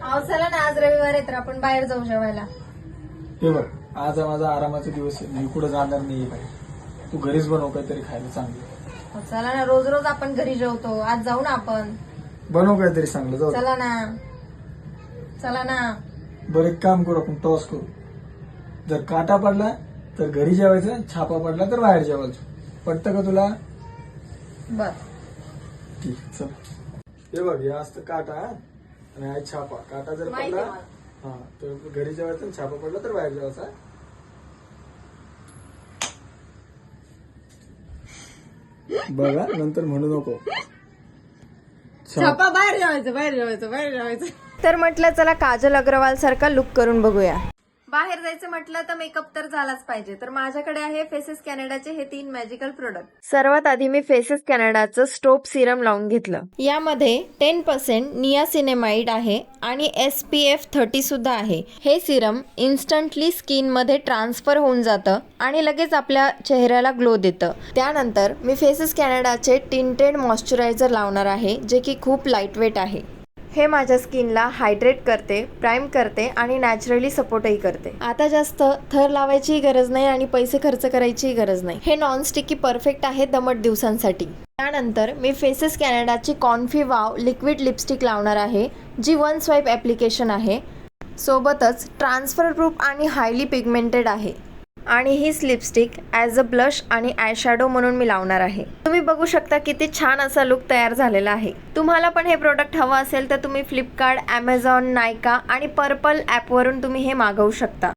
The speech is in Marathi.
अहो चला ना, आज रविवार आहे तर आपण बाहेर जाऊ जेवायला. हे बघ, आज हा माझा आरामाचा दिवस आहे. मी कुठं जाणार नाही काय. तू घरीच बनव काहीतरी खायला चांगलं. अहो, चला ना, रोज रोज आपण घरी जेवतो, आज जाऊ ना आपण. बनव काहीतरी चांगलं. जाऊ दे. चला ना, चला ना. बरं, एक काम करू, आपण टॉस करू. जर काटा पडला तर घरी जेवायचं, छापा पडला तर बाहेर जेवायचं. पटतं का तुला? बर. ठीक आहे, चल. हे बघ, हे असतं काटा आणि हा छापा. काटा जर माहिती पडला आहे मला. हा तर घरी जेवायचं, आणि छापा पडला तर बाहेर जेवायचा. बघा, नंतर म्हणू नको. छापा बाहेर जेवायचं, बाहेर जेवायचं, बाहेर जेवायचं. तर म्हटलं चला काजल अग्रवाल सारखा लुक करून बघूया. बाहेर जायचं म्हटलं तर मेकअप तर झालाच पाहिजे. तर माझ्याकडे आहे फेसेस कॅनडाचे हे 3 मॅजिकल प्रोडक्ट. सर्वात आधी मी फेसेस कॅनडाचं स्टोप सिरम लावून घेतलं. यामध्ये 10% नियासिनेमाइड आहे आणि SPF 30 सुद्धा आहे. हे सिरम इन्स्टंटली स्किन मध्ये ट्रान्सफर होऊन जातं आणि लगेच आपल्या चेहऱ्याला ग्लो देतं. त्यानंतर मी फेसेस कॅनडाचे टिंटेड मॉइश्चरायझर लावणार आहे, जे की खूप लाईट वेट आहे. हे माझ्या स्किनला हायड्रेट करते, प्राईम करते आणि नॅचरली सपोर्टही करते. आता जास्त थर लावायचीही गरज नाही आणि पैसे खर्च करायचीही गरज नाही. हे नॉनस्टिकी परफेक्ट आहे दमट दिवसांसाठी. त्यानंतर मी फेसेस कॅनडाची कॉन्फी वाव लिक्विड लिपस्टिक लावणार आहे, जी 1 स्वाईप ॲप्लिकेशन आहे. सोबतच ट्रान्सफर प्रूफ आणि हायली पिगमेंटेड आहे. आणि हीच लिपस्टिक ॲज अ ब्लश आणि आय शॅडो म्हणून मी लावणार आहे. तुम्ही बघू शकता किती छान असा लुक तयार झालेला आहे. तुम्हाला पण हे प्रोडक्ट हवं असेल तर तुम्ही फ्लिपकार्ट, ॲमेझॉन, नायका आणि पर्पल ॲपवरून तुम्ही हे मागवू शकता.